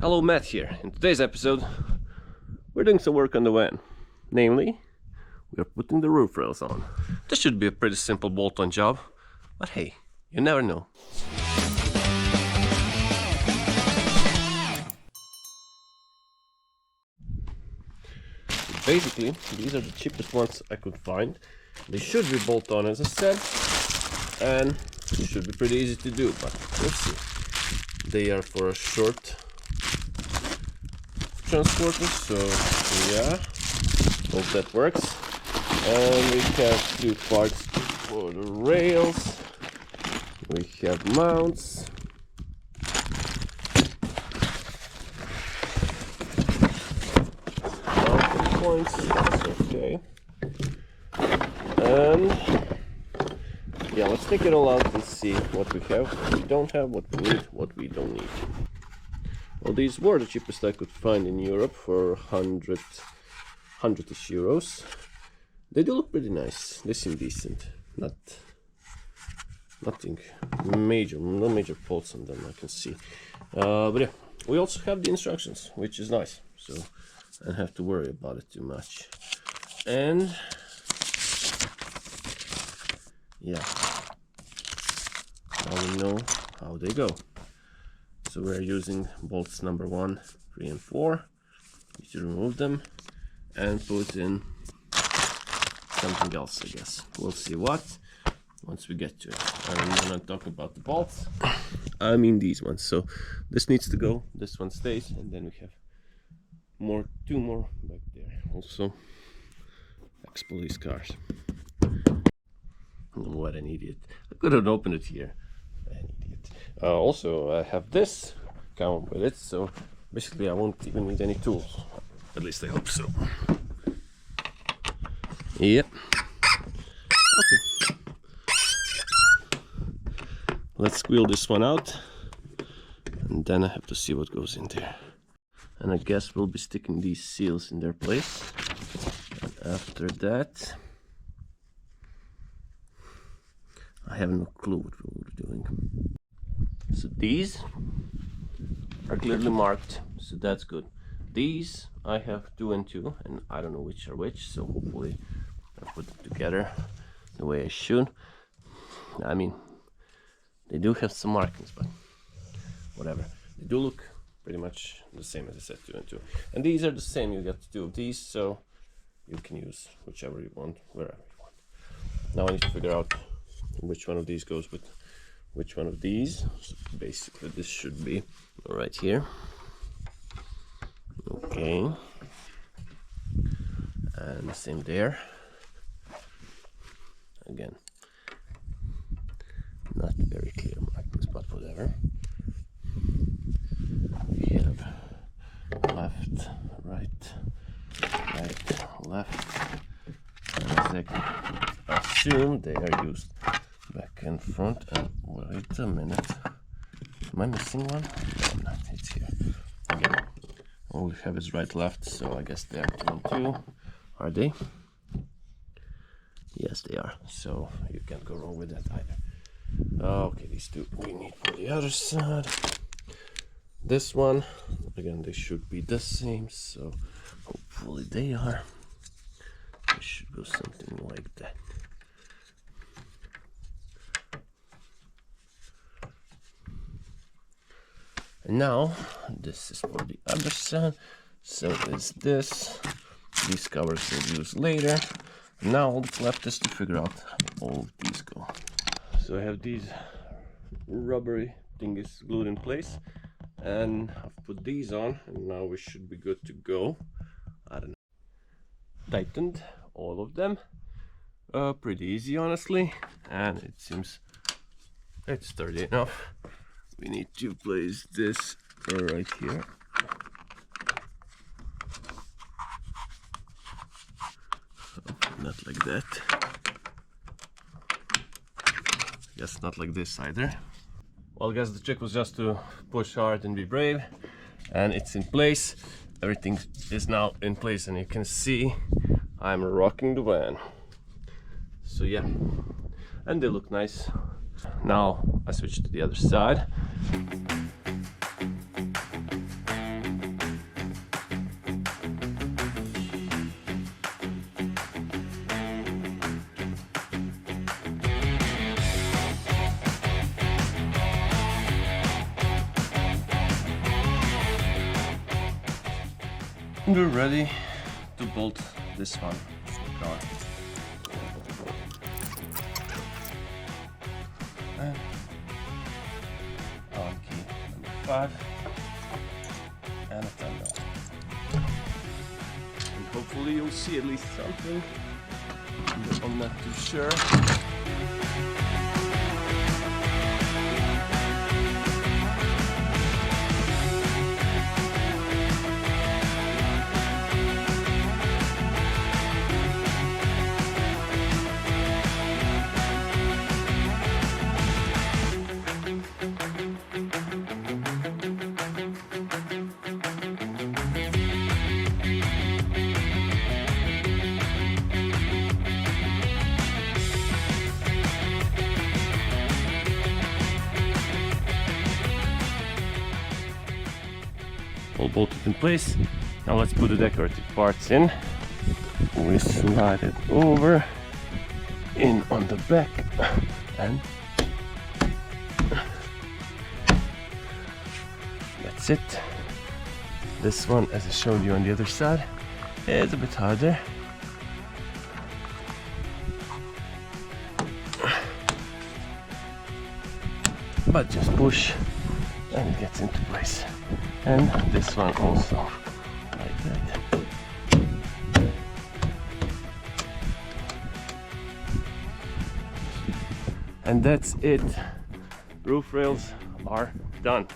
Hello, Matt here. In today's episode, we're doing some work on the van. Namely, we are putting the roof rails on. This should be a pretty simple bolt-on job, but hey, you never know. Basically, these are the cheapest ones I could find. They should be bolt-on, as I said, and it should be pretty easy to do, but we'll see. They are for a short transporter, so yeah, hope that works. And we have two parts for the rails. We have mounts. Mounting points, that's okay. And yeah, let's take it all out and see what we have, what we don't have, what we need, what we don't need. Well, these were the cheapest I could find in Europe for 100-ish euros. They do look pretty nice. They seem decent. Nothing major, no major faults on them I can see. But yeah, we also have the instructions, which is nice. So I don't have to worry about it too much. And yeah, now we know how they go. So we're using bolts number 1, 3 and 4. We should remove them and put in something else, I guess. We'll see what once we get to it. I'm gonna talk about the bolts. I mean these ones. So this needs to go, this one stays, and then we have two more back there. Also, ex-police cars. What an idiot. I could have opened it here. An idiot. Also, I have this come with it, so basically I won't even need any tools. At least I hope so. Yep. Okay. Let's squeal this one out, and then I have to see what goes in there. And I guess we'll be sticking these seals in their place. And after that, I have no clue what we're doing. So these are clearly marked, so that's good. These I have 2 and 2, and I don't know which are which, so hopefully I put them together the way I should. I mean, they do have some markings, but whatever. They do look pretty much the same as I said, 2 and 2. And these are the same, you get 2 of these, so you can use whichever you want, wherever you want. Now I need to figure out which one of these goes with which one of these. So basically this should be right here. Okay, and the same there. Again, not very clear markings, but whatever. We have left, right, left, and as I can assume they are used back and front. And wait a minute, am I missing one? No, I'm not. It's here. Again, all we have is right, left, so I guess they are 2 and 2. Are they? Yes, they are. So you can't go wrong with that either. Okay, these 2 we need for the other side. This one, again, they should be the same, so hopefully they are. They should go something like that. And now this is for the other side, so is this. These covers we'll use later. Now all that's left is to figure out how all of these go. So I have these rubbery thingies glued in place, and I've put these on, and now we should be good to go. I don't know. Tightened all of them. Pretty easy, honestly, and it seems it's sturdy enough. We need to place this right here. Not like that. I guess not like this either. Well, I guess the trick was just to push hard and be brave, and it's in place. Everything is now in place, and you can see I'm rocking the van. So yeah, and they look nice. Now I switch to the other side. And we're ready to bolt this one to the car. And our key number 5 and a 10mm. And hopefully you'll see at least something. I'm not too sure. All bolted in place. Now let's put the decorative parts in. We slide it over, in on the back, and that's it. This one, as I showed you on the other side, is a bit harder. But just push and it gets into place. And this one also, like that. And that's it. Roof rails are done.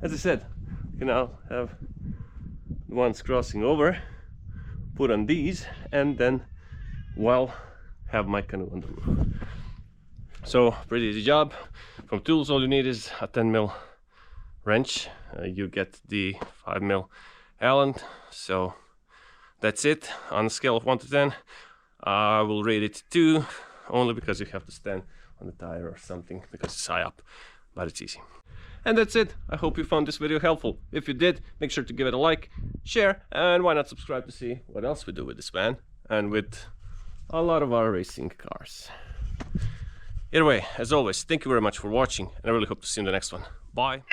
As I said, you can now have the ones crossing over, put on these, and then, well, have my canoe on the roof. So pretty easy job. From tools, all you need is a 10mm wrench. You get the 5mm Allen. So that's it. On a scale of 1 to 10, I will rate it 2, only because you have to stand on the tire or something because it's high up, but it's easy. And that's it. I hope you found this video helpful. If you did, make sure to give it a like, share, and why not subscribe to see what else we do with this van and with a lot of our racing cars. Either way, as always, thank you very much for watching, and I really hope to see you in the next one. Bye!